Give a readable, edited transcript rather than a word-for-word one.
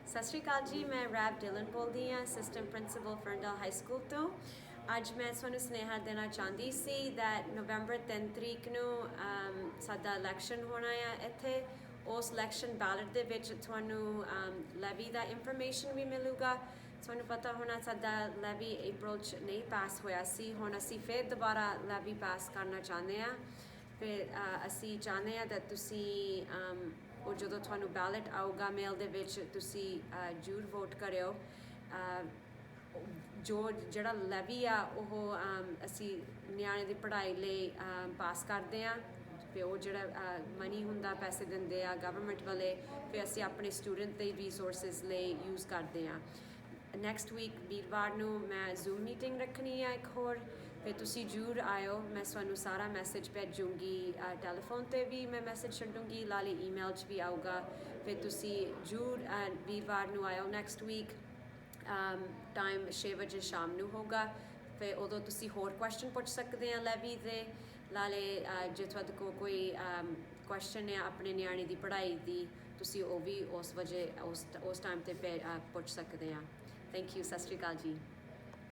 ਸਤਿ ਸ਼੍ਰੀ ਅਕਾਲ ਜੀ। ਮੈਂ ਰੈਬ ਡਿਲਨ ਬੋਲਦੀ ਹਾਂ, ਅਸਿਸਟੈਂਟ ਪ੍ਰਿੰਸੀਪਲ ਫਰਨਡਲ ਹਾਈ ਸਕੂਲ ਤੋਂ। ਅੱਜ ਮੈਂ ਤੁਹਾਨੂੰ ਸੁਨੇਹਾ ਦੇਣਾ ਚਾਹੁੰਦੀ ਸੀ that ਨਵੰਬਰ 3 ਤਰੀਕ ਨੂੰ ਸਾਡਾ ਇਲੈਕਸ਼ਨ ਹੋਣਾ ਆ ਇੱਥੇ। ਉਸ ਇਲੈਕਸ਼ਨ ਬੈਲਟ ਦੇ ਵਿੱਚ ਤੁਹਾਨੂੰ ਲੈਵੀ ਦਾ ਇਨਫੋਰਮੇਸ਼ਨ ਵੀ ਮਿਲੂਗਾ। ਤੁਹਾਨੂੰ ਪਤਾ ਹੋਣਾ ਸਾਡਾ ਲੈਵੀ ਅਪ੍ਰੈਲ 'ਚ ਨਹੀਂ ਪਾਸ ਹੋਇਆ ਸੀ। ਹੁਣ ਅਸੀਂ ਫਿਰ ਦੁਬਾਰਾ ਲੈਵੀ ਪਾਸ ਕਰਨਾ ਚਾਹੁੰਦੇ ਹਾਂ। ਫਿਰ ਅਸੀਂ ਚਾਹੁੰਦੇ ਹਾਂ ਕਿ ਤੁਸੀਂ ਉਹ ਜਦੋਂ ਤੁਹਾਨੂੰ ਬੈਲਟ ਆਊਗਾ ਮੇਲ ਦੇ ਵਿੱਚ ਤੁਸੀਂ ਜ਼ਰੂਰ ਵੋਟ ਕਰਿਓ। ਜਿਹੜਾ ਲੈਵੀ ਆ ਉਹ ਅਸੀਂ ਨਿਆਣੇ ਦੀ ਪੜ੍ਹਾਈ ਲਈ ਪਾਸ ਕਰਦੇ ਹਾਂ। ਫਿਰ ਉਹ ਜਿਹੜਾ ਮਨੀ ਹੁੰਦਾ ਪੈਸੇ ਦਿੰਦੇ ਆ ਗਵਰਨਮੈਂਟ ਵਾਲੇ, ਫਿਰ ਅਸੀਂ ਆਪਣੇ ਸਟੂਡੈਂਟ ਦੇ ਰਿਸੋਰਸਿਸ ਲਈ ਯੂਜ਼ ਕਰਦੇ ਹਾਂ। ਨੈਕਸਟ ਵੀਕ ਵੀਰਵਾਰ ਨੂੰ ਮੈਂ ਜ਼ੂਮ ਮੀਟਿੰਗ ਰੱਖਣੀ ਆ ਇੱਕ ਹੋਰ, ਫਿਰ ਤੁਸੀਂ ਜ਼ਰੂਰ ਆਇਓ। ਮੈਂ ਤੁਹਾਨੂੰ ਸਾਰਾ ਮੈਸੇਜ ਭੇਜੂੰਗੀ, ਟੈਲੀਫੋਨ 'ਤੇ ਵੀ ਮੈਂ ਮੈਸੇਜ ਛੱਡੂੰਗੀ, ਨਾਲੇ ਈਮੇਲ 'ਚ ਵੀ ਆਊਗਾ। ਫਿਰ ਤੁਸੀਂ ਜ਼ਰੂਰ ਵੀਰਵਾਰ ਨੂੰ ਆਇਓ ਨੈਕਸਟ ਵੀਕ। ਟਾਈਮ 6 ਵਜੇ ਸ਼ਾਮ ਨੂੰ ਹੋਊਗਾ। ਫਿਰ ਉਦੋਂ ਤੁਸੀਂ ਹੋਰ ਕੁਐਸਚਨ ਪੁੱਛ ਸਕਦੇ ਆ ਲੈਵੀ ਦੇ, ਨਾਲੇ ਜੇ ਤੁਹਾਡੇ ਕੋਲ ਕੋਈ ਕੁਐਸਚਨ ਹੈ ਆਪਣੇ ਨਿਆਣੇ ਦੀ ਪੜ੍ਹਾਈ ਦੀ, ਤੁਸੀਂ ਉਹ ਵੀ ਉਸ ਟਾਈਮ 'ਤੇ ਪੁੱਛ ਸਕਦੇ ਆ। Thank you. ਸਤਿ ਸ਼੍ਰੀ ਅਕਾਲ ਜੀ।